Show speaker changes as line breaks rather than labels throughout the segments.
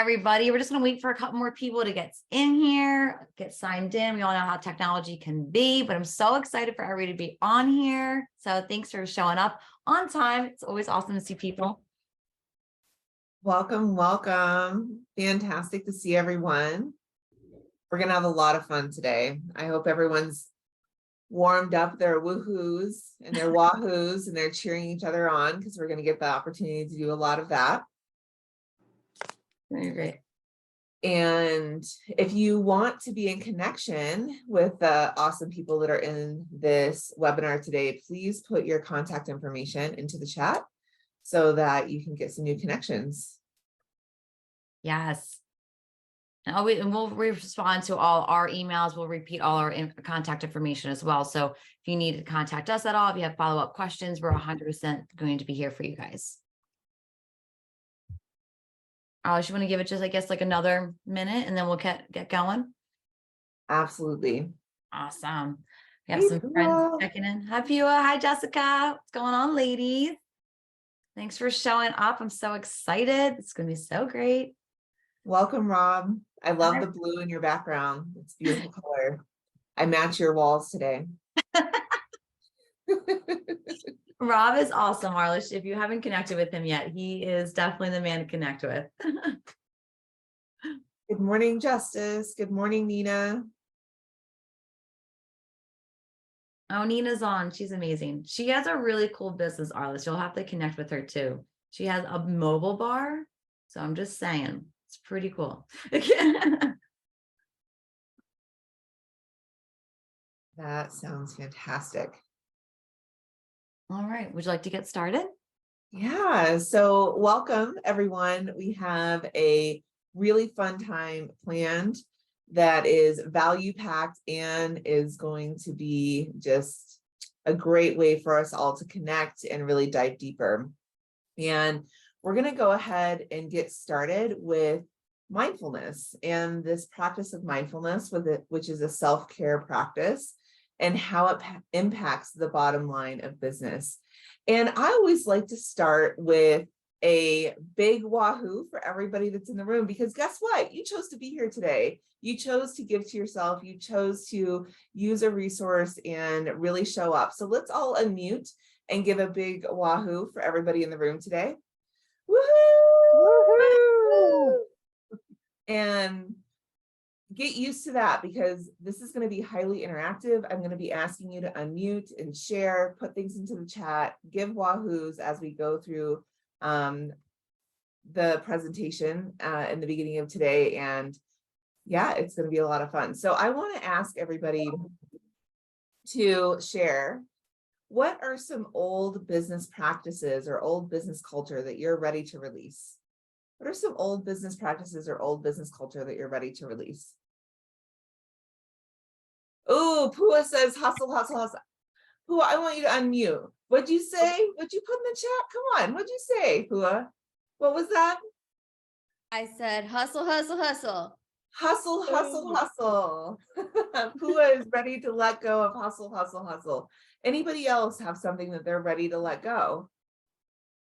everybody. We're just going to wait for a couple more people to get in here, get signed in. We all know how technology can be, but I'm so excited for everybody to be on here. So thanks for showing up on time. It's always awesome to see people.
Welcome, welcome. Fantastic to see everyone. We're going to have a lot of fun today. I hope everyone's warmed up their woohoos and their wahoos and they're cheering each other on because we're going to get the opportunity to do a lot of that.
Very great.
And if you want to be in connection with the awesome people that are in this webinar today, please put your contact information into the chat so that you can get some new connections.
Yes. And we'll respond to all our emails. We'll repeat all our contact information as well. So if you need to contact us at all, if you have follow-up questions, we're 100% going to be here for you guys. Arliss, you want to give it just, I guess, like another minute and then we'll get going?
Absolutely.
Awesome. We have some friends checking in. Hi, Pua. Hi, Jessica. What's going on, ladies? Thanks for showing up. I'm so excited. It's going to be so great.
Welcome, Rob. I love the blue in your background. It's a beautiful color. I match your walls today.
Rob is awesome, Arliss. If you haven't connected with him yet, he is definitely the man to connect with.
Good morning, Justice. Good morning, Nina.
Oh, Nina's on. She's amazing. She has a really cool business, Arliss. You'll have to connect with her too. She has a mobile bar. So I'm just saying, it's pretty cool.
That sounds fantastic.
All right. Would you like to get started?
Yeah. So welcome, everyone. We have a really fun time planned that is value-packed and is going to be just a great way for us all to connect and really dive deeper. And we're going to go ahead and get started with mindfulness and this practice of mindfulness, which is a self-care practice, and how it impacts the bottom line of business. And I always like to start with a big wahoo for everybody that's in the room, because guess what? You chose to be here today. You chose to give to yourself. You chose to use a resource and really show up. So let's all unmute and give a big wahoo for everybody in the room today. Woohoo! Woohoo! And get used to that, because this is going to be highly interactive. I'm going to be asking you to unmute and share, put things into the chat, give wahoos as we go through the presentation in the beginning of today. And yeah, it's going to be a lot of fun. So I want to ask everybody to share, what are some old business practices or old business culture that you're ready to release? What are some old business practices or old business culture that you're ready to release? Oh, Pua says hustle, hustle, hustle. Pua, I want you to unmute. What'd you say? What'd you put in the chat? Come on, what'd you say, Pua? What was that?
I said hustle, hustle, hustle.
Hustle, hustle, hustle. Pua is ready to let go of hustle, hustle, hustle. Anybody else have something that they're ready to let go,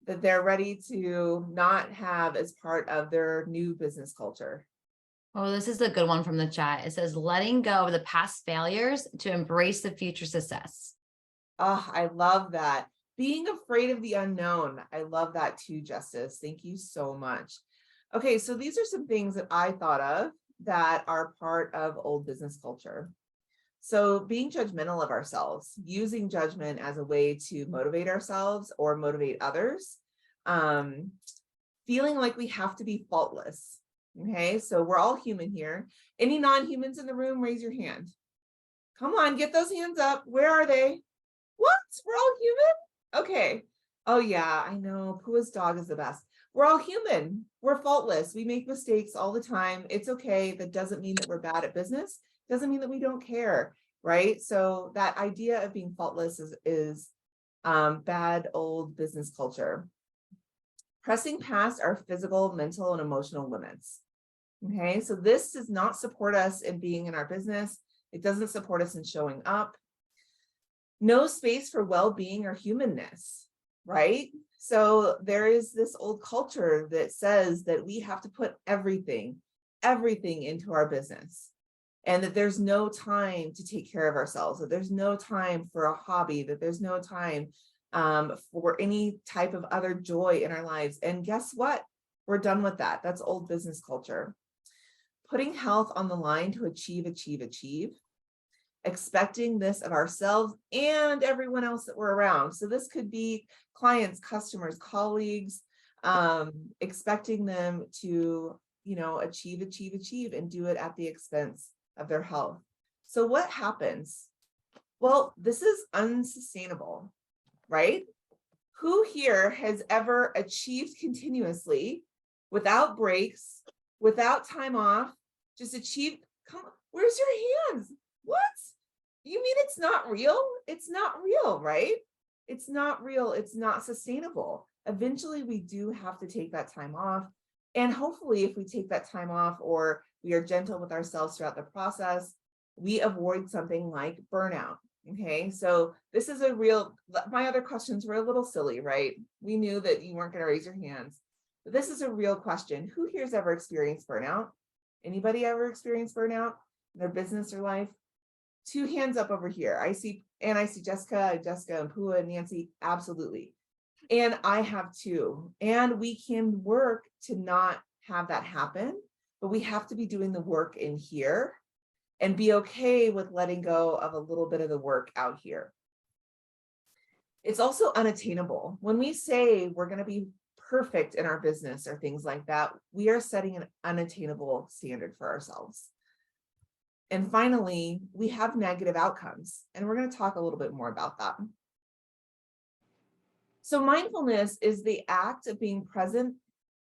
that they're ready to not have as part of their new business culture?
Oh, this is a good one from the chat. It says, letting go of the past failures to embrace the future success.
Oh, I love that. Being afraid of the unknown. I love that too, Justice. Thank you so much. Okay, so these are some things that I thought of that are part of old business culture. So being judgmental of ourselves, using judgment as a way to motivate ourselves or motivate others, feeling like we have to be faultless. Okay, so we're all human here. Any non-humans in the room, raise your hand. Come on, get those hands up. Where are they? What? We're all human? Okay. Oh yeah, I know. Pua's dog is the best. We're all human. We're faultless. We make mistakes all the time. It's okay. That doesn't mean that we're bad at business. Doesn't mean that we don't care, right? So that idea of being faultless is bad old business culture. Pressing past our physical, mental, and emotional limits. Okay, so this does not support us in being in our business. It doesn't support us in showing up. No space for well-being or humanness, right? So there is this old culture that says that we have to put everything into our business, and that there's no time to take care of ourselves, that there's no time for a hobby, that there's no time for any type of other joy in our lives. And guess what? We're done with that. That's old business culture. Putting health on the line to achieve, expecting this of ourselves and everyone else that we're around. So this could be clients, customers, colleagues, expecting them to, achieve and do it at the expense of their health. So what happens? Well, this is unsustainable, right? Who here has ever achieved continuously without breaks, without time off, just achieve? Come on, where's your hands? What? You mean it's not real? It's not real, right? It's not real. It's not sustainable. Eventually, we do have to take that time off. And hopefully, if we take that time off, or we are gentle with ourselves throughout the process, we avoid something like burnout. Okay, so this is a real, my other questions were a little silly, right? We knew that you weren't going to raise your hands. But this is a real question. Who here's ever experienced burnout? Anybody ever experienced burnout in their business or life? 2 hands up over here. I see Jessica and Pua and Nancy. Absolutely. And I have too. And we can work to not have that happen, but we have to be doing the work in here and be okay with letting go of a little bit of the work out here. It's also unattainable. When we say we're going to be perfect in our business or things like that, we are setting an unattainable standard for ourselves. And finally, we have negative outcomes, and we're going to talk a little bit more about that. So mindfulness is the act of being present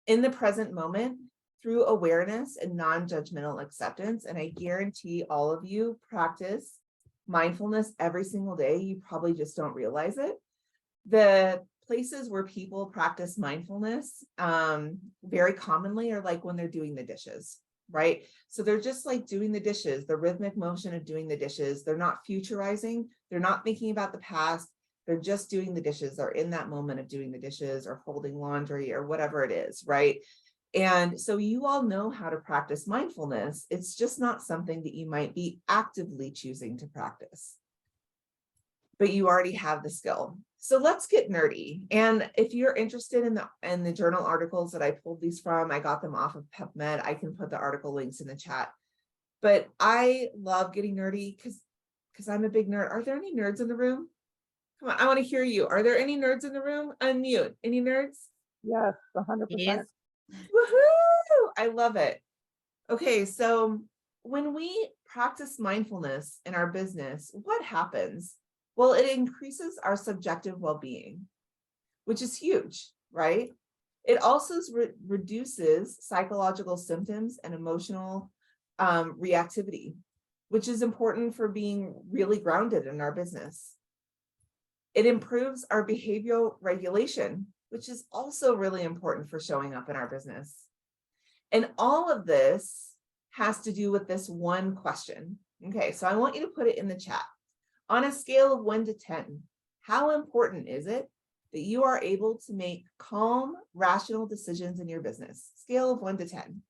in the present moment through awareness and non-judgmental acceptance. And I guarantee all of you practice mindfulness every single day. You probably just don't realize it. The places where people practice mindfulness very commonly are like when they're doing the dishes, right? So they're just like doing the dishes, the rhythmic motion of doing the dishes. They're not futurizing. They're not thinking about the past. They're just doing the dishes. They're in that moment of doing the dishes or folding laundry or whatever it is, right? And so you all know how to practice mindfulness. It's just not something that you might be actively choosing to practice, but you already have the skill. So let's get nerdy. And if you're interested in the journal articles that I pulled these from, I got them off of PubMed. I can put the article links in the chat. But I love getting nerdy because I'm a big nerd. Are there any nerds in the room? Come on, I want to hear you. Are there any nerds in the room? Unmute. Any nerds?
Yes, 100%.
Yes.
Woohoo! I love it. Okay, so when we practice mindfulness in our business, what happens? Well, it increases our subjective well-being, which is huge, right? It also reduces psychological symptoms and emotional reactivity, which is important for being really grounded in our business. It improves our behavioral regulation, which is also really important for showing up in our business. And all of this has to do with this one question. Okay, so I want you to put it in the chat. On a scale of 1 to 10, how important is it that you are able to make calm, rational decisions in your business? Scale of 1 to 10.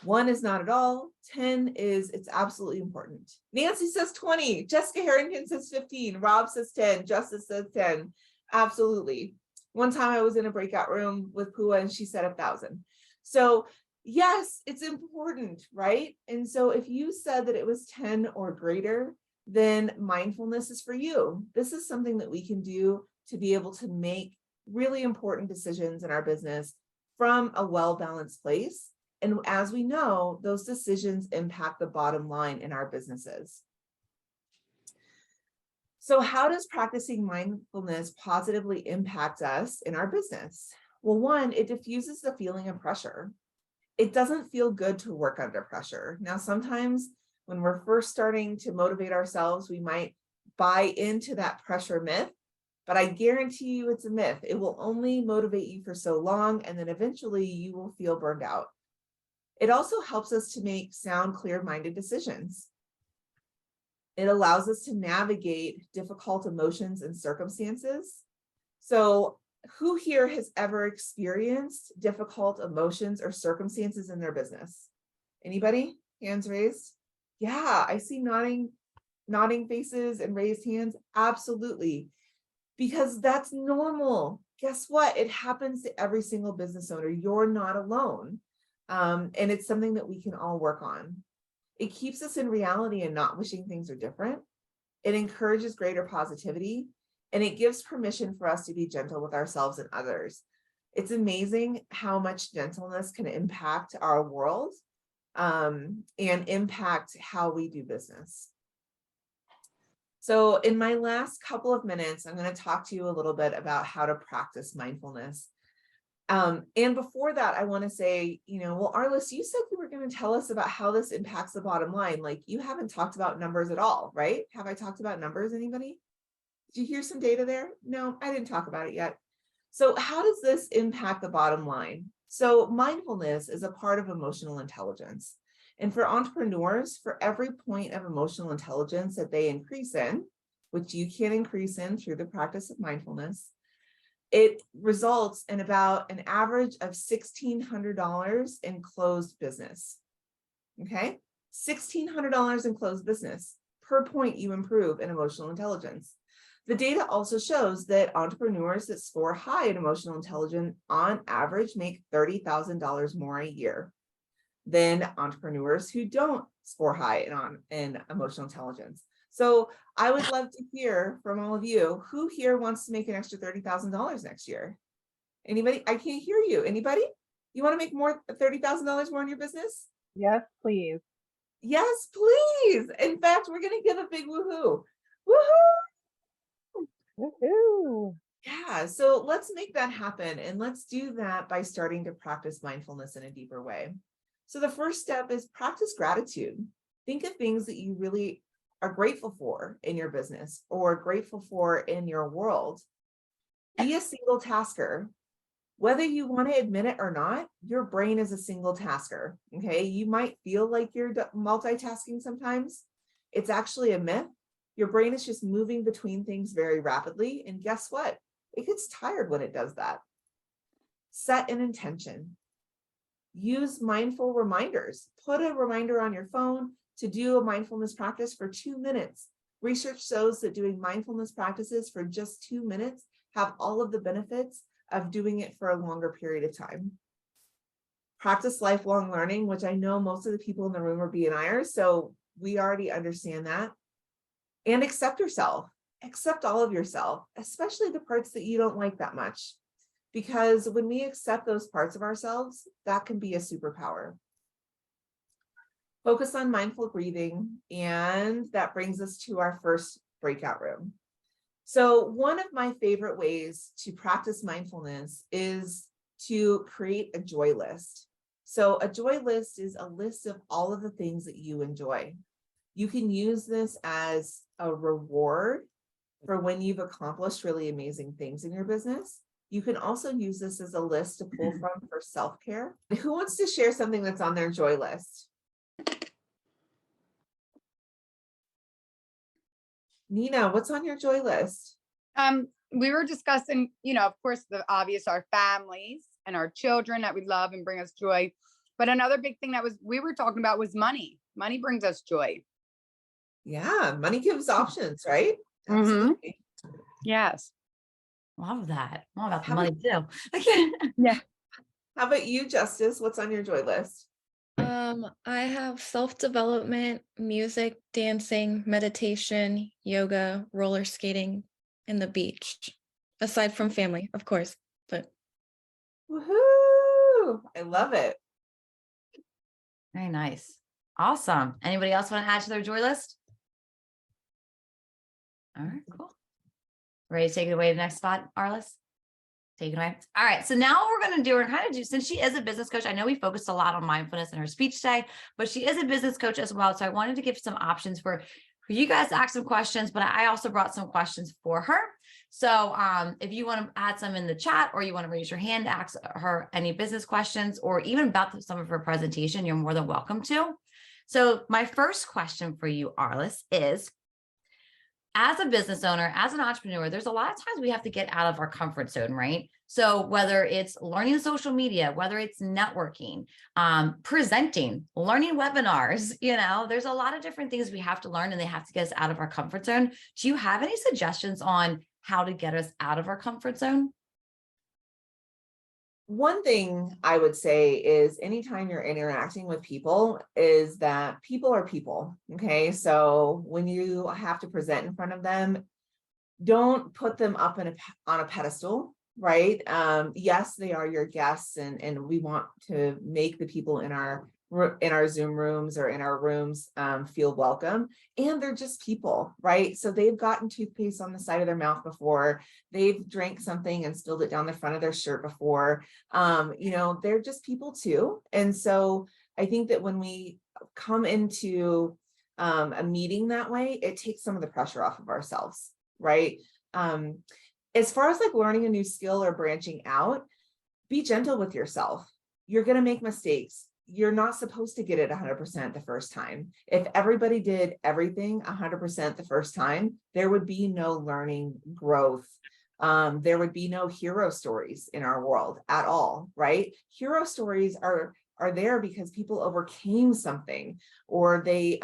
1 is not at all. 10 is, it's absolutely important. Nancy says 20. Jessica Harrington says 15. Rob says 10. Justice says 10. Absolutely. One time I was in a breakout room with Pua and she said 1,000. So yes, it's important, right? And so if you said that it was 10 or greater, then mindfulness is for you. This is something that we can do to be able to make really important decisions in our business from a well-balanced place. And as we know, those decisions impact the bottom line in our businesses. So how does practicing mindfulness positively impact us in our business? Well, one, it diffuses the feeling of pressure. It doesn't feel good to work under pressure. Now, sometimes when we're first starting to motivate ourselves, we might buy into that pressure myth, but I guarantee you it's a myth. It will only motivate you for so long, and then eventually you will feel burned out. It also helps us to make sound, clear-minded decisions. It allows us to navigate difficult emotions and circumstances. So Who here has ever experienced difficult emotions or circumstances in their business? Anybody? Hands raised. Yeah, I see nodding faces and raised hands. Absolutely. Because that's normal. Guess what? It happens to every single business owner. You're not alone. And it's something that we can all work on. It keeps us in reality and not wishing things are different. It encourages greater positivity, and it gives permission for us to be gentle with ourselves and others. It's amazing how much gentleness can impact our world, and impact how we do business. So in my last couple of minutes, I'm going to talk to you a little bit about how to practice mindfulness. And before that, I want to say, well, Arliss, you said you were going to tell us about how this impacts the bottom line. Like, you haven't talked about numbers at all, right? Have I talked about numbers? Anybody? Did you hear some data there? No, I didn't talk about it yet. So how does this impact the bottom line? So mindfulness is a part of emotional intelligence. And for entrepreneurs, for every point of emotional intelligence that they increase in, which you can increase in through the practice of mindfulness, it results in about an average of $1,600 in closed business. Okay, $1,600 in closed business per point you improve in emotional intelligence. The data also shows that entrepreneurs that score high in emotional intelligence on average make $30,000 more a year than entrepreneurs who don't score high in emotional intelligence. So I would love to hear from all of you, who here wants to make an extra $30,000 next year? Anybody? I can't hear you. Anybody? You want to make more $30,000 more in your business?
Yes, please.
Yes, please. In fact, we're going to give a big woohoo. Woohoo!
Woohoo!
Yeah, so let's make that happen. And let's do that by starting to practice mindfulness in a deeper way. So the first step is practice gratitude. Think of things that you really are grateful for in your business or grateful for in your world. Be a single tasker. Whether you want to admit it or not, your brain is a single tasker. Okay, you might feel like you're multitasking sometimes. It's actually a myth. Your brain is just moving between things very rapidly. And guess what? It gets tired when it does that. Set an intention. Use mindful reminders. Put a reminder on your phone to do a mindfulness practice for 2 minutes. Research shows that doing mindfulness practices for just 2 minutes have all of the benefits of doing it for a longer period of time. Practice lifelong learning, which I know most of the people in the room are B&Iers, so we already understand that. And accept yourself. Accept all of yourself, especially the parts that you don't like that much. Because when we accept those parts of ourselves, that can be a superpower. Focus on mindful breathing, and that brings us to our first breakout room. So one of my favorite ways to practice mindfulness is to create a joy list. So a joy list is a list of all of the things that you enjoy. You can use this as a reward for when you've accomplished really amazing things in your business. You can also use this as a list to pull from for self-care. Who wants to share something that's on their joy list? Nina, what's on your joy list?
We were discussing, of course, the obvious, our families and our children that we love and bring us joy. But another big thing we were talking about was money. Money brings us joy.
Yeah, money gives options, right?
Mhm.
Absolutely.
Yes.
Love that. All about the
How
money too.
Yeah.
How about you, Justice? What's on your joy list?
I have self-development, music, dancing, meditation, yoga, roller skating, and the beach. Aside from family, of course, but
Woohoo! I love it.
Very nice. Awesome. Anybody else want to add to their joy list? All right, cool. Ready to take it away to the next spot, Arliss? Take it away. All right. So now what we're going to do, since she is a business coach, I know we focused a lot on mindfulness in her speech today, but she is a business coach as well. So I wanted to give some options for you guys to ask some questions, but I also brought some questions for her. So if you want to add some in the chat, or you want to raise your hand to ask her any business questions, or even about some of her presentation, you're more than welcome to. So my first question for you, Arliss, is, as a business owner, as an entrepreneur, there's a lot of times we have to get out of our comfort zone, right? So whether it's learning social media, whether it's networking, presenting, learning webinars, there's a lot of different things we have to learn and they have to get us out of our comfort zone. Do you have any suggestions on how to get us out of our comfort zone?
One thing I would say is anytime you're interacting with people is that people are people. Okay. So when you have to present in front of them, don't put them up on a pedestal, right? Yes, they are your guests and we want to make the people in our Zoom rooms or in our rooms feel welcome, and they're just people, right? So they've gotten toothpaste on the side of their mouth before, they've drank something and spilled it down the front of their shirt before. They're just people too. And so I think that when we come into a meeting that way, it takes some of the pressure off of ourselves, right? As far as like learning a new skill or branching out, be gentle with yourself. You're going to make mistakes. You're not supposed to get it 100% the first time. If everybody did everything 100% the first time, there would be no learning growth. There would be no hero stories in our world at all, right? Hero stories are there because people overcame something, or they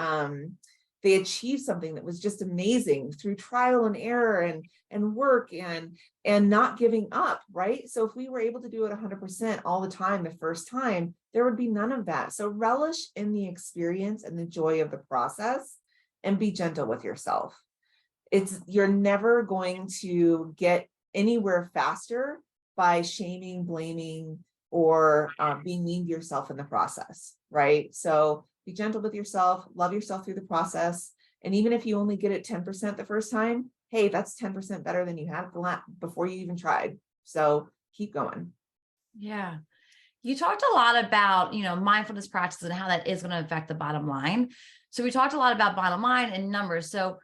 achieved something that was just amazing through trial and error and work and not giving up, right? So if we were able to do it 100% all the time the first time, there would be none of that. So relish in the experience and the joy of the process and be gentle with yourself. You're never going to get anywhere faster by shaming, blaming, or being mean to yourself in the process, right? So be gentle with yourself, love yourself through the process. And even if you only get it 10% the first time, hey, that's 10% better than you had before you even tried. So keep going.
Yeah. You talked a lot about, mindfulness practices and how that is going to affect the bottom line. So we talked a lot about bottom line and numbers. So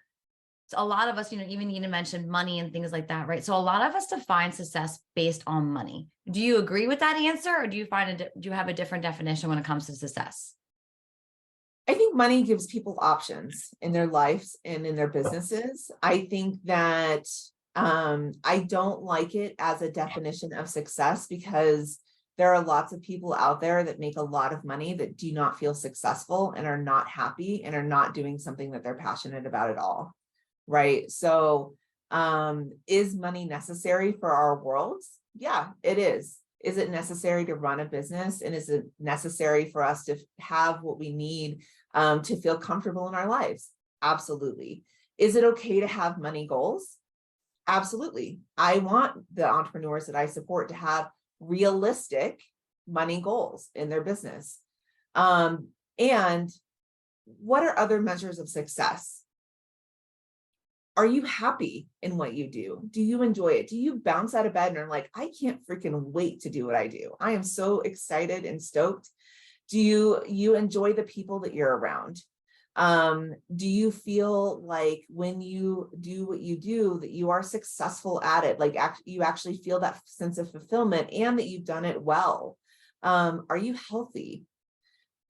a lot of us, even need to mention money and things like that, right? So a lot of us define success based on money. Do you agree with that answer, or do you have a different definition when it comes to success?
I think money gives people options in their lives and in their businesses. I think that I don't like it as a definition of success, because there are lots of people out there that make a lot of money that do not feel successful and are not happy and are not doing something that they're passionate about at all. Right. So is money necessary for our worlds? Yeah, it is. Is it necessary to run a business? And is it necessary for us to have what we need to feel comfortable in our lives? Absolutely. Is it okay to have money goals? Absolutely. I want the entrepreneurs that I support to have realistic money goals in their business. And what are other measures of success? Are you happy in what you do? Do you enjoy it? Do you bounce out of bed and are like, I can't freaking wait to do what I do? I am so excited and stoked. Do you enjoy the people that you're around? Do you feel like when you do what you do, that you are successful at it? Like you actually feel that sense of fulfillment and that you've done it well. Are you healthy?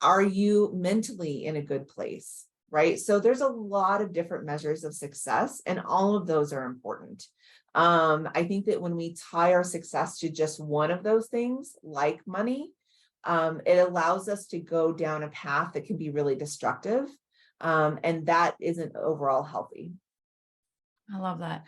Are you mentally in a good place? Right? So there's a lot of different measures of success, and all of those are important. I think that when we tie our success to just one of those things, like money, it allows us to go down a path that can be really destructive. And that isn't overall healthy.
I love that.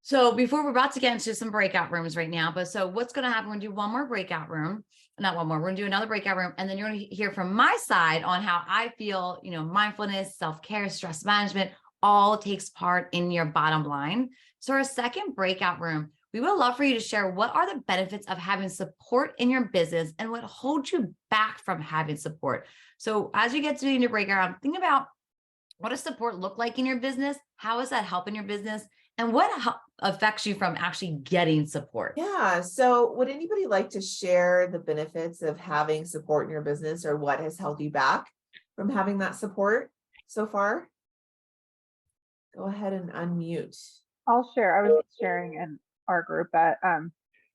So before we're about to get into some breakout rooms right now, but so what's going to happen? We're going to do one more breakout room, not one more, we're going to do another breakout room. And then you're going to hear from my side on how I feel, mindfulness, self-care, stress management, all takes part in your bottom line. So our second breakout room, we would love for you to share what are the benefits of having support in your business and what holds you back from having support. So as you get to your breakout room, think about what does support look like in your business? How is that helping your business? And what affects you from actually getting support?
Yeah. So would anybody like to share the benefits of having support in your business, or what has held you back from having that support so far? Go ahead and unmute.
I'll share. I was sharing in our group that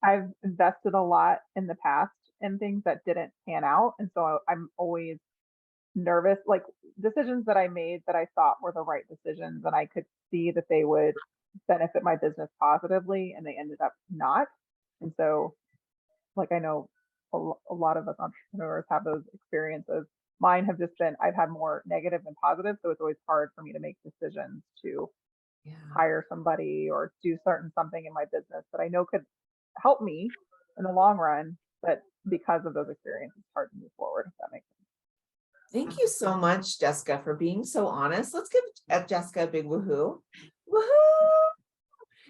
I've invested a lot in the past in things that didn't pan out. And so I'm always nervous, like decisions that I made that I thought were the right decisions, and I could see that they would benefit my business positively, and they ended up not. And so, like, I know a lot of us entrepreneurs have those experiences. Mine have just been, I've had more negative than positive, so it's always hard for me to make decisions to
Yeah.
hire somebody or do certain something in my business that I know could help me in the long run, but because of those experiences, it's hard to move forward, if that makes sense.
Thank you so much, Jessica, for being so honest. Let's give Jessica a big woohoo. Woohoo!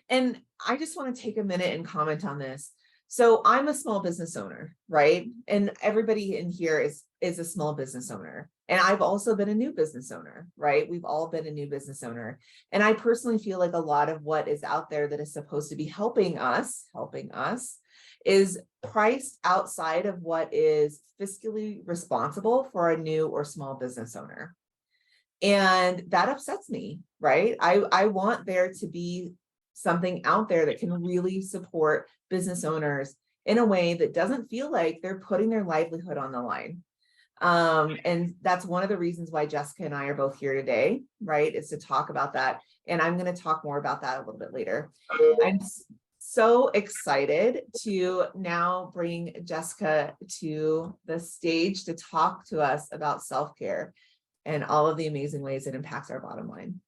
And I just want to take a minute and comment on this. So I'm a small business owner, right? And everybody in here is a small business owner. And I've also been a new business owner, right? We've all been a new business owner. And I personally feel like a lot of what is out there that is supposed to be helping us is priced outside of what is fiscally responsible for a new or small business owner. And that upsets me, right? I want there to be something out there that can really support business owners in a way that doesn't feel like they're putting their livelihood on the line. And that's one of the reasons why Jessica and I are both here today, right? Is to talk about that. And I'm going to talk more about that a little bit later. I'm so excited to now bring Jessica to the stage to talk to us about self-care and all of the amazing ways it impacts our bottom line.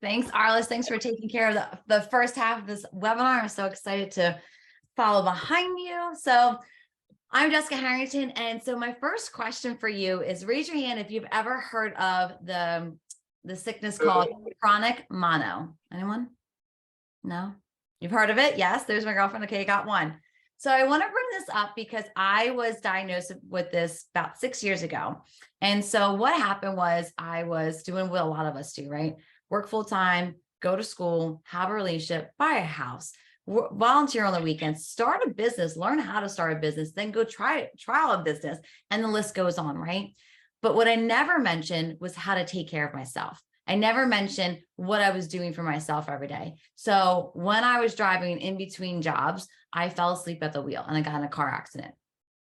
Thanks, Arliss. Thanks for taking care of the first half of this webinar. I'm so excited to follow behind you. So I'm Jessica Harrington. And so my first question for you is, raise your hand if you've ever heard of the sickness called chronic mono. Anyone? No? You've heard of it? Yes. There's my girlfriend. Okay, I got one. So I want to bring this up because I was diagnosed with this about 6 years ago. And so what happened was I was doing what a lot of us do, right? Work full time, go to school, have a relationship, buy a house, volunteer on the weekends, start a business, learn how to start a business, then go trial a business, and the list goes on, right? But what I never mentioned was how to take care of myself. I never mentioned what I was doing for myself every day. So when I was driving in between jobs, I fell asleep at the wheel and I got in a car accident.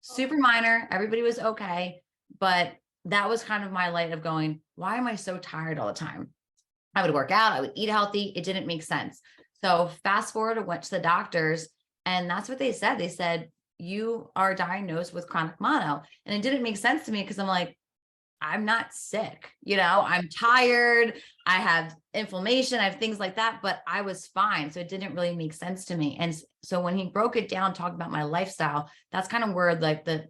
Super minor, everybody was okay, but that was kind of my light of going, why am I so tired all the time? I would work out, I would eat healthy. It didn't make sense. So fast forward, I went to the doctors and that's what they said. They said, you are diagnosed with chronic mono. And it didn't make sense to me because I'm like, I'm not sick. I'm tired. I have inflammation. I have things like that, but I was fine. So it didn't really make sense to me. And so when he broke it down, talking about my lifestyle, that's kind of where like the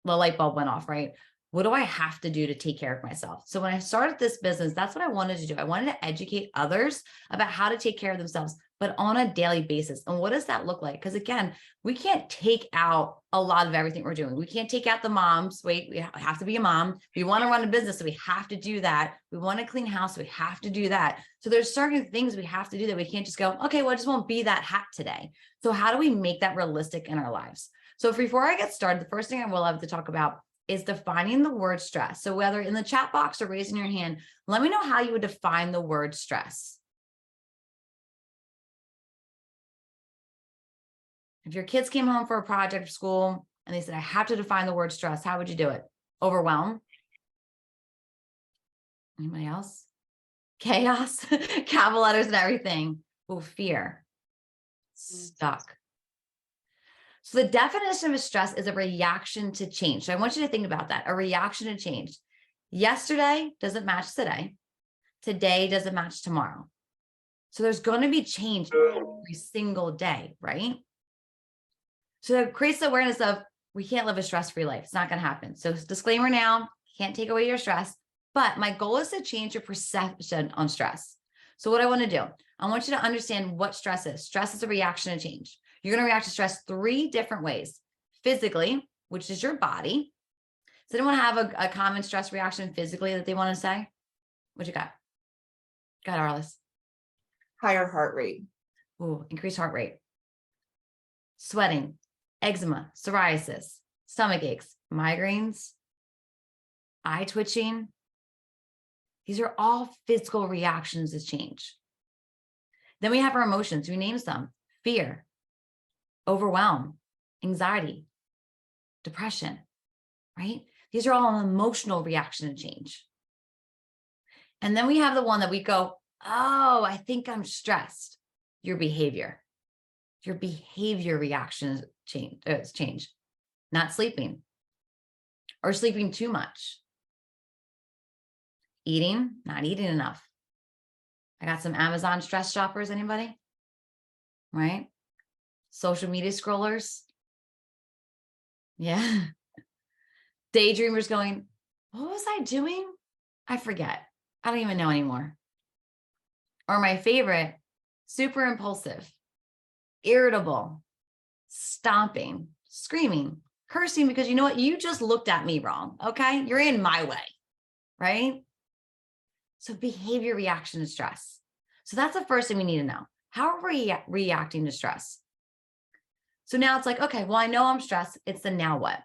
light bulb went off, right? What do I have to do to take care of myself? So when I started this business, that's what I wanted to do. I wanted to educate others about how to take care of themselves, but on a daily basis. And what does that look like? Because again, we can't take out a lot of everything we're doing. We can't take out the moms. Wait, we have to be a mom. We want to run a business, so we have to do that. We want to clean house, so we have to do that. So there's certain things we have to do that we can't just go, okay, well, I just won't be that hat today. So how do we make that realistic in our lives? So before I get started, the first thing I will love to talk about is defining the word stress. So whether in the chat box or raising your hand, let me know how you would define the word stress. If your kids came home for a project for school and they said, I have to define the word stress, how would you do it? Overwhelm? Anybody else? Chaos, capital letters and everything. Oh, fear. Stuck. So the definition of stress is a reaction to change. So I want you to think about that. A reaction to change. Yesterday doesn't match today. Today doesn't match tomorrow. So there's going to be change every single day, right? So that creates the awareness of we can't live a stress-free life. It's not going to happen. So disclaimer now, can't take away your stress, but my goal is to change your perception on stress. So what I want to do, I want you to understand what stress is. Stress is a reaction to change. You're going to react to stress 3 different ways. Physically, which is your body. Does anyone have a common stress reaction physically that they want to say? What you got? Got Arliss.
Higher heart rate.
Ooh, increased heart rate. Sweating, eczema, psoriasis, stomach aches, migraines, eye twitching. These are all physical reactions to change. Then we have our emotions. We name some: fear, overwhelm, anxiety, depression, right? These are all an emotional reaction to change. And then we have the one that we go, oh, I think I'm stressed. Your behavior reaction is change, not sleeping or sleeping too much. Eating, not eating enough. I got some Amazon stress shoppers, anybody? Right? Social media scrollers. Yeah. Daydreamers going, what was I doing? I forget. I don't even know anymore. Or my favorite, super impulsive, irritable, stomping, screaming, cursing because you know what? You just looked at me wrong. Okay. You're in my way. Right? So behavior reaction to stress. So that's the first thing we need to know. How are we reacting to stress? So now it's like, okay, well, I know I'm stressed. It's the now what?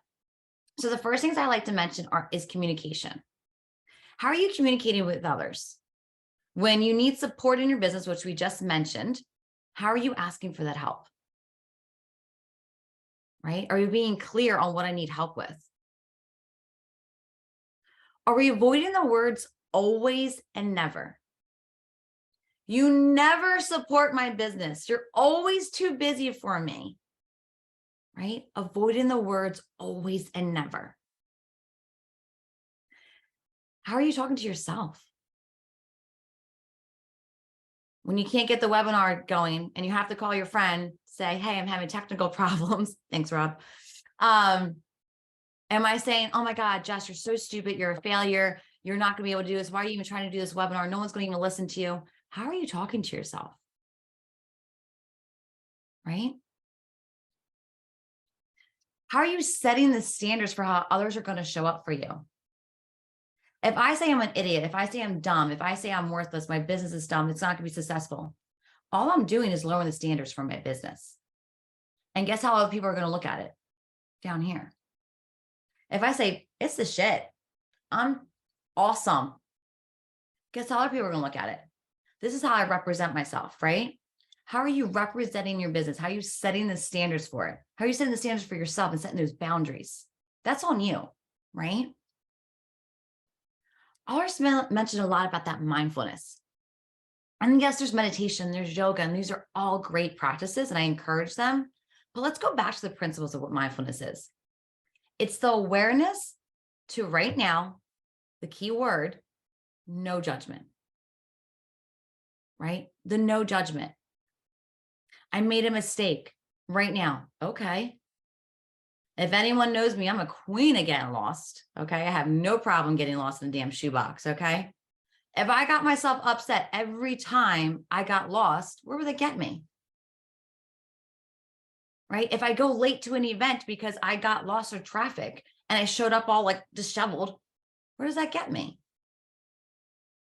So the first things I like to mention is communication. How are you communicating with others? When you need support in your business, which we just mentioned, how are you asking for that help? Right? Are you being clear on what I need help with? Are we avoiding the words always and never? You never support my business. You're always too busy for me. Right? Avoiding the words always and never. How are you talking to yourself? When you can't get the webinar going and you have to call your friend, say, hey, I'm having technical problems. Thanks, Rob. Am I saying, oh my God, Jess, you're so stupid. You're a failure. You're not going to be able to do this. Why are you even trying to do this webinar? No one's going to even listen to you. How are you talking to yourself? Right? How are you setting the standards for how others are going to show up for you? If I say I'm an idiot, if I say I'm dumb, if I say I'm worthless, my business is dumb, it's not going to be successful. All I'm doing is lowering the standards for my business. And guess how other people are going to look at it? Down here. If I say, it's the shit, I'm awesome. Guess how other people are going to look at it? This is how I represent myself, right? How are you representing your business? How are you setting the standards for it? How are you setting the standards for yourself and setting those boundaries? That's on you, right? Arliss mentioned a lot about that mindfulness. And yes, there's meditation, there's yoga, and these are all great practices, and I encourage them. But let's go back to the principles of what mindfulness is. It's the awareness to right now, the key word, no judgment, right? The no judgment. I made a mistake right now. Okay. If anyone knows me, I'm a queen of getting lost. Okay. I have no problem getting lost in a damn shoebox. Okay. If I got myself upset every time I got lost, where would that get me? Right? If I go late to an event because I got lost in traffic and I showed up all like disheveled, where does that get me?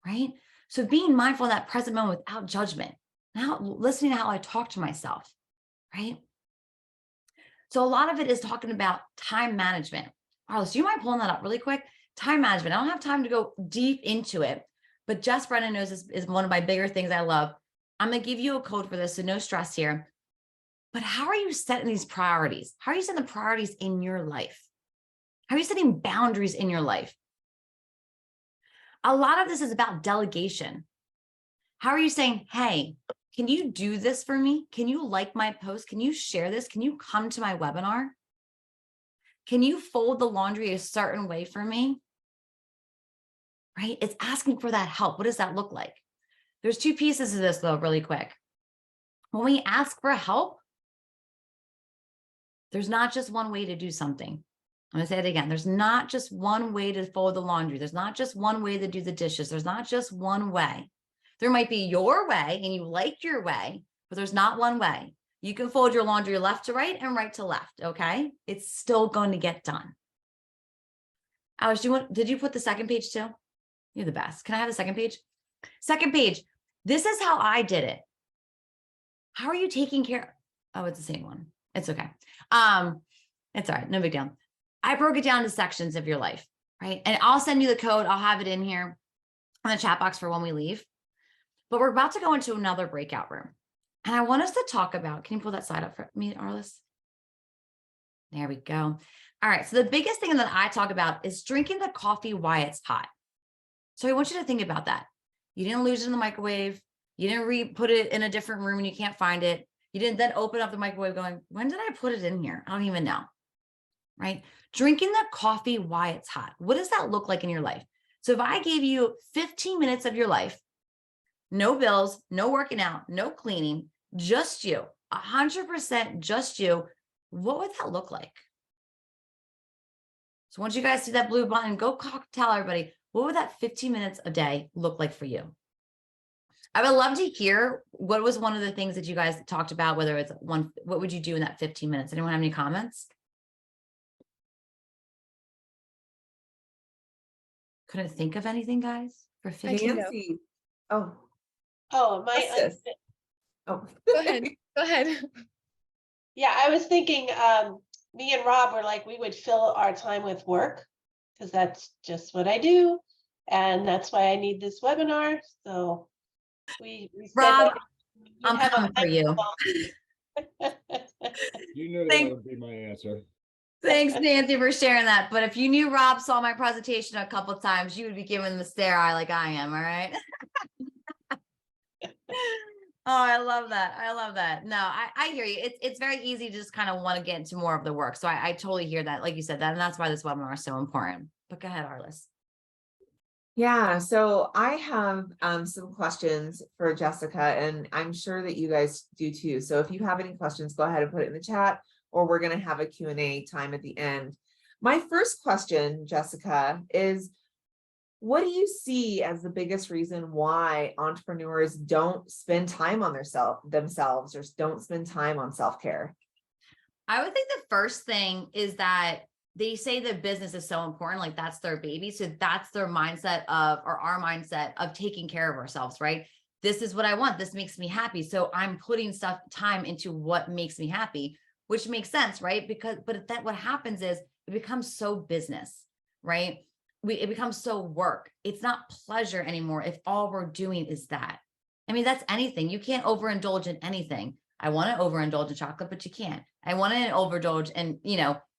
Right? So being mindful of that present moment without judgment, now listening to how I talk to myself, right? So a lot of it is talking about time management. Arliss, do you mind pulling that up really quick? Time management. I don't have time to go deep into it, but Jess Brennan knows this is one of my bigger things I love. I'm going to give you a code for this, so no stress here. But how are you setting these priorities? How are you setting the priorities in your life? How are you setting boundaries in your life? A lot of this is about delegation. How are you saying, hey, can you do this for me? Can you like my post? Can you share this? Can you come to my webinar? Can you fold the laundry a certain way for me? Right? It's asking for that help. What does that look like? There's two pieces to this though, really quick. When we ask for help, there's not just one way to do something. I'm going to say it again. There's not just one way to fold the laundry. There's not just one way to do the dishes. There's not just one way. There might be your way and you like your way, but there's not one way. You can fold your laundry left to right and right to left. Okay. It's still going to get done. Alice, did you put the second page too? You're the best. Can I have the second page? Second page. This is how I did it. How are you taking care? Oh, it's the same one. It's okay. It's all right. No big deal. I broke it down to sections of your life, right? And I'll send you the code. I'll have it in here on the chat box for when we leave. But we're about to go into another breakout room. And I want us to talk about, can you pull that slide up for me, Arliss? There we go. All right. So the biggest thing that I talk about is drinking the coffee while it's hot. So I want you to think about that. You didn't lose it in the microwave. You didn't put it in a different room and you can't find it. You didn't then open up the microwave going, when did I put it in here? I don't even know. Right? Drinking the coffee while it's hot. What does that look like in your life? So if I gave you 15 minutes of your life, no bills, no working out, no cleaning, just you, 100% just you, what would that look like? So once you guys see that blue button, go tell everybody, what would that 15 minutes a day look like for you? I would love to hear what was one of the things that you guys talked about, whether it's one, what would you do in that 15 minutes? Anyone have any comments? Couldn't think of anything, guys, for 15 minutes.
Nancy. Oh,
Oh,
Justice. Oh.
Go ahead. Go ahead.
Yeah, I was thinking, me and Rob were like, we would fill our time with work because that's just what I do. And that's why I need this webinar. So we said
Rob,
that
I'm
have a
coming for you.
You knew that
Thank-
would be my answer.
Thanks, Nancy, for sharing that. But if you knew Rob saw my presentation a couple of times, you would be giving the stare eye like I am. All right. Oh, I love that. I love that. No, I hear you. It's very easy to just kind of want to get into more of the work. So I totally hear that. Like you said, that, and that's why this webinar is so important. But go ahead, Arliss.
Yeah, so I have some questions for Jessica, and I'm sure that you guys do too. So if you have any questions, go ahead and put it in the chat, or we're going to have a Q&A time at the end. My first question, Jessica, is what do you see as the biggest reason why entrepreneurs don't spend time on themselves or don't spend time on self-care?
I would think the first thing is that they say that business is so important, like that's their baby. So that's their mindset of, or our mindset of taking care of ourselves, right? This is what I want. This makes me happy. So I'm putting time into what makes me happy, which makes sense, right? But what happens is it becomes so business, right? It becomes so work. It's not pleasure anymore if all we're doing is that. I mean, that's anything. You can't overindulge in anything. I want to overindulge in chocolate, but you can't. I want to overindulge in,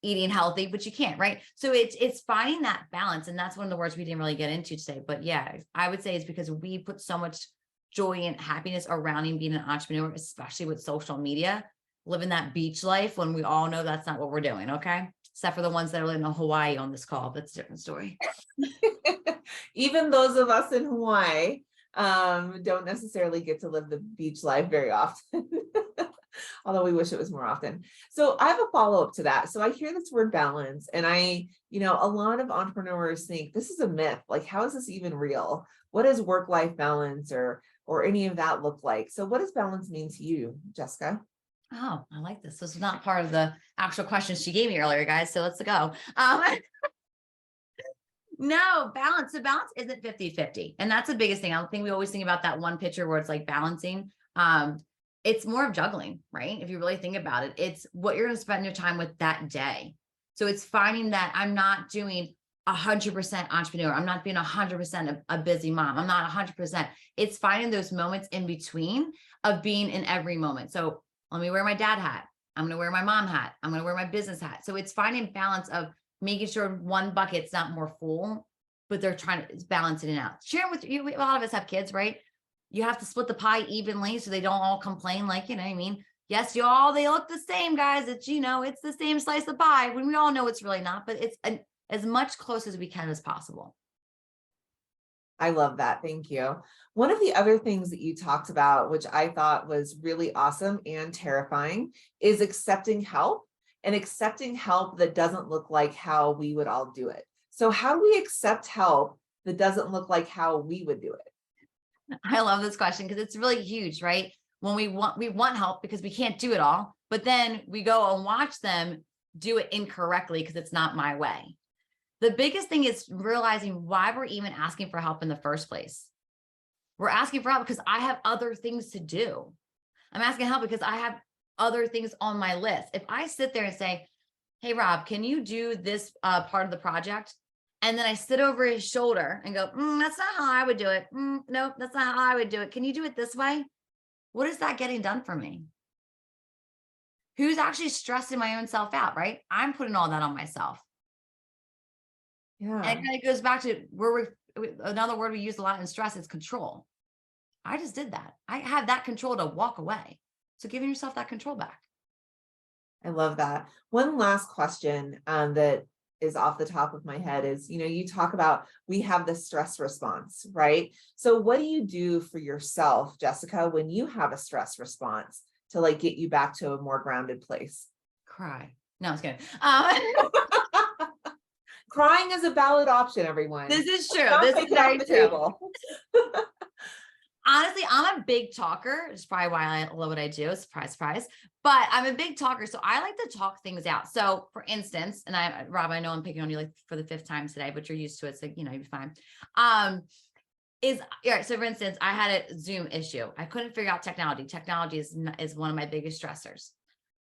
eating healthy, but you can't, right? So it's finding that balance. And that's one of the words we didn't really get into today. But yeah, I would say it's because we put so much joy and happiness around being an entrepreneur, especially with social media, living that beach life when we all know that's not what we're doing. Okay. Except for the ones that are living in Hawaii on this call. That's a different story.
Even those of us in Hawaii don't necessarily get to live the beach life very often. Although we wish it was more often. So I have a follow-up to that. So I hear this word balance, and a lot of entrepreneurs think this is a myth. Like, how is this even real? What does work-life balance or any of that look like? So what does balance mean to you, Jessica?
Oh, I like this. This is not part of the actual questions she gave me earlier, guys. So let's go. No, balance. So balance isn't 50-50. And that's the biggest thing. I don't think we always think about that one picture where it's like balancing. It's more of juggling, right? If you really think about it, it's what you're going to spend your time with that day. So it's finding that I'm not doing 100% entrepreneur. I'm not being 100% a busy mom. I'm not 100%. It's finding those moments in between of being in every moment. So let me wear my dad hat. I'm going to wear my mom hat. I'm going to wear my business hat. So it's finding balance of making sure one bucket's not more full, but they're trying to balance it out. Sharing with you, a lot of us have kids, right? You have to split the pie evenly so they don't all complain like, what I mean? Yes, they look the same, guys. It's, it's the same slice of pie when we all know it's really not, but it's as much close as we can as possible.
I love that. Thank you. One of the other things that you talked about, which I thought was really awesome and terrifying, is accepting help, and accepting help that doesn't look like how we would all do it. So how do we accept help that doesn't look like how we would do it?
I love this question because it's really huge, right? When we want help because we can't do it all, but then we go and watch them do it incorrectly because it's not my way. The biggest thing is realizing why we're even asking for help in the first place. We're asking for help because I have other things to do. I'm asking help because I have other things on my list. If I sit there and say, hey, Rob, can you do this part of the project? And then I sit over his shoulder and go, that's not how I would do it. No, that's not how I would do it. Can you do it this way? What is that getting done for me? Who's actually stressing my own self out, right? I'm putting all that on myself.
Yeah.
And it kind of goes back to where another word we use a lot in stress is control. I just did that. I have that control to walk away. So giving yourself that control back.
I love that. One last question that is off the top of my head is, you talk about we have the stress response, right? So what do you do for yourself, Jessica, when you have a stress response to like get you back to a more grounded place?
Cry. No, it's good.
Crying is a valid option, everyone.
This is true.
Don't
This
take
is
it off
very
the
true.
table.
Honestly, I'm a big talker. It's probably why I love what I do. Surprise, surprise. But I'm a big talker. So I like to talk things out. So for instance, and Rob, I know I'm picking on you like for the 5th time today, but you're used to it. So, you'll be fine. So for instance, I had a Zoom issue. I couldn't figure out technology. Technology is one of my biggest stressors.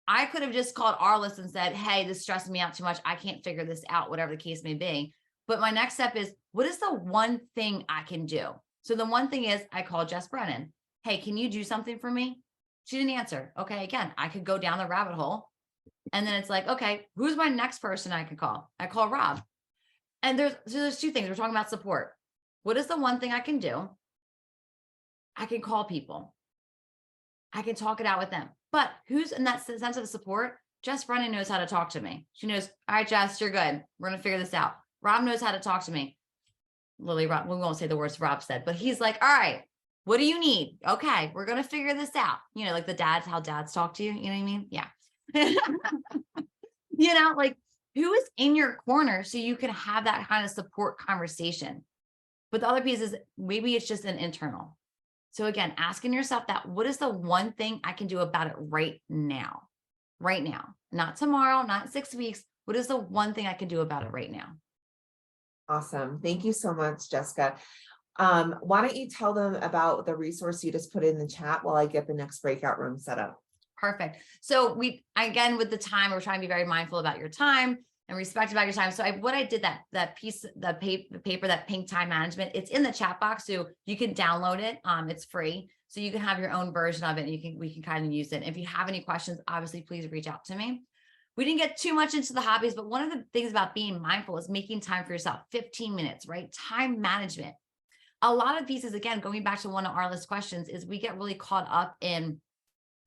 I could have just called Arliss and said, hey, this is stressing me out too much. I can't figure this out, whatever the case may be. But my next step is, what is the one thing I can do? So the one thing is I called Jess Brennan. Hey, can you do something for me? She didn't answer. Okay. Again, I could go down the rabbit hole. And then it's like, okay, who's my next person I can call? I call Rob. And there's 2 things. We're talking about support. What is the one thing I can do? I can call people. I can talk it out with them. But who's in that sense of support? Jess Brennan knows how to talk to me. She knows, all right, Jess, you're good. We're going to figure this out. Rob knows how to talk to me. Lily, Rob, we won't say the words Rob said, but he's like, all right, what do you need? Okay, we're going to figure this out. Like how dads talk to you. You know what I mean? Yeah. Like who is in your corner so you can have that kind of support conversation. But the other piece is maybe it's just an internal. So again, asking yourself that, what is the one thing I can do about it right now? Right now, not tomorrow, not 6 weeks. What is the one thing I can do about it right now?
Awesome. Thank you so much, Jessica. Why don't you tell them about the resource you just put in the chat while I get the next breakout room set up?
Perfect. So again, with the time, we're trying to be very mindful about your time and respect about your time. So what I did, that piece, the paper, that pink time management, it's in the chat box. So you can download it. It's free. So you can have your own version of it and we can kind of use it. If you have any questions, obviously, please reach out to me. We didn't get too much into the hobbies, but one of the things about being mindful is making time for yourself, 15 minutes, right? Time management. A lot of pieces, again, going back to one of Arliss' questions, is we get really caught up in,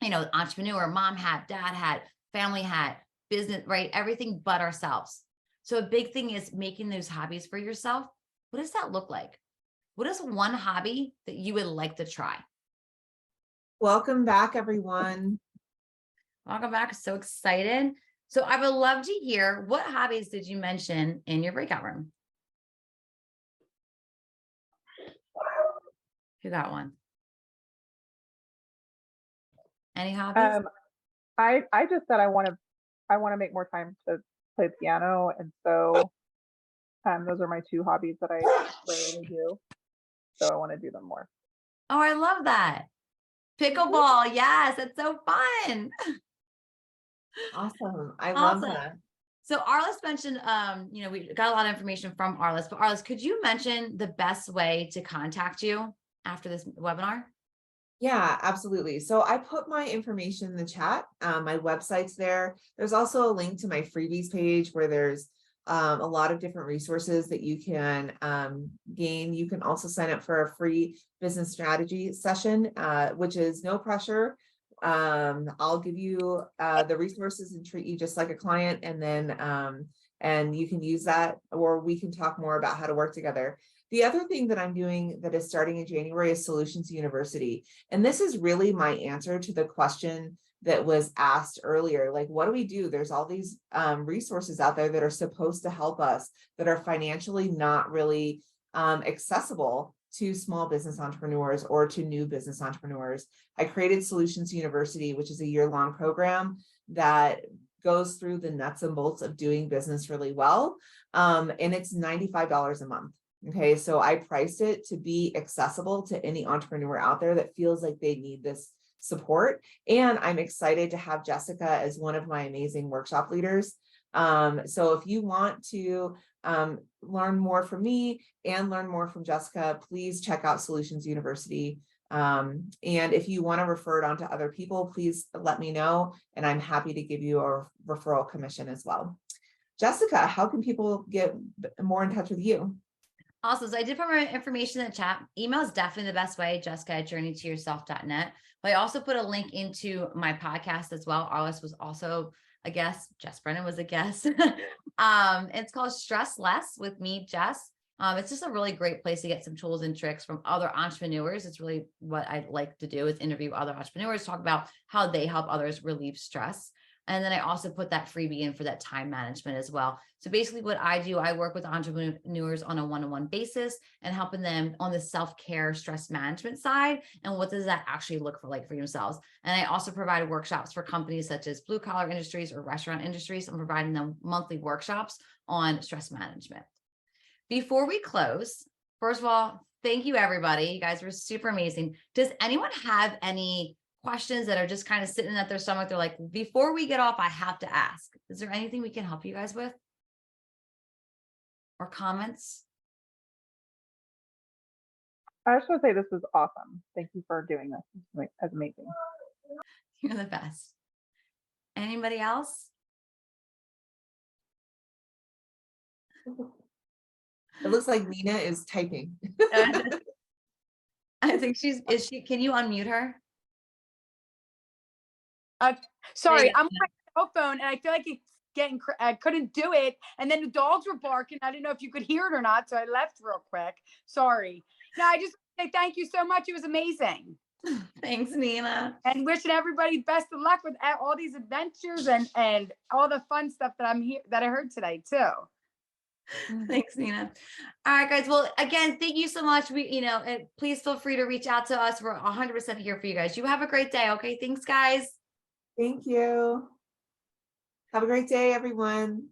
entrepreneur, mom hat, dad hat, family hat, business, right? Everything but ourselves. So a big thing is making those hobbies for yourself. What does that look like? What is one hobby that you would like to try?
Welcome back, everyone.
Welcome back. So excited. So I would love to hear, what hobbies did you mention in your breakout room? Who got one? Any hobbies?
I just said I want to make more time to play piano, and so those are my 2 hobbies that I rarely do. So I want to do them more.
Oh, I love that. Pickleball. Yes, that's so fun.
Awesome. I love
Awesome.
that.
So Arliss mentioned, we got a lot of information from Arliss, but Arliss, could you mention the best way to contact you after this webinar?
Yeah, absolutely. So I put my information in the chat. My website's there. There's also a link to my freebies page where there's a lot of different resources that you can gain. You can also sign up for a free business strategy session, which is no pressure. I'll give you the resources and treat you just like a client, and then and you can use that, or we can talk more about how to work together. The other thing that I'm doing that is starting in January is Soullutions University. And this is really my answer to the question that was asked earlier. Like, what do we do? There's all these resources out there that are supposed to help us that are financially not really accessible to small business entrepreneurs or to new business entrepreneurs. I created Soullutions University, which is a year-long program that goes through the nuts and bolts of doing business really well. And it's $95 a month. Okay, so I priced it to be accessible to any entrepreneur out there that feels like they need this support. And I'm excited to have Jessica as one of my amazing workshop leaders. So if you want to learn more from me and learn more from Jessica, please check out Soullutions University. And if you want to refer it on to other people, please let me know, and I'm happy to give you a referral commission as well. Jessica, how can people get more in touch with you?
Awesome. So I did put my information in the chat. Email is definitely the best way, jessica@journeytoyourself.net. But I also put a link into my podcast as well. Arliss was also a guest. Jess Brennan was a guest. It's called Stress Less with me, Jess. It's just a really great place to get some tools and tricks from other entrepreneurs. It's really what I like to do, is interview other entrepreneurs, talk about how they help others relieve stress. And then I also put that freebie in for that time management as well. So basically what I do, I work with entrepreneurs on a one-on-one basis and helping them on the self-care stress management side. And what does that actually look for like for yourselves? And I also provide workshops for companies such as blue collar industries or restaurant industries. I'm providing them monthly workshops on stress management. Before we close, first of all, thank you everybody. You guys were super amazing. Does anyone have any questions that are just kind of sitting at their stomach? They're like, before we get off, I have to ask. Is there anything we can help you guys with? Or comments?
I just want to say this was awesome. Thank you for doing this. That's amazing.
You're the best. Anybody else?
It looks like Nina is typing.
I think can you unmute her?
Sorry,
Yeah.
I'm on my cell phone and I feel like it's getting, I couldn't do it. And then the dogs were barking. I didn't know if you could hear it or not. So I left real quick. Sorry. No, I just say thank you so much. It was amazing.
Thanks, Nina.
And wishing everybody best of luck with all these adventures and all the fun stuff that I heard today too.
Thanks, Nina. All right, guys. Well, again, thank you so much. Please feel free to reach out to us. We're 100% here for you guys. You have a great day. Okay. Thanks, guys.
Thank you. Have a great day, everyone.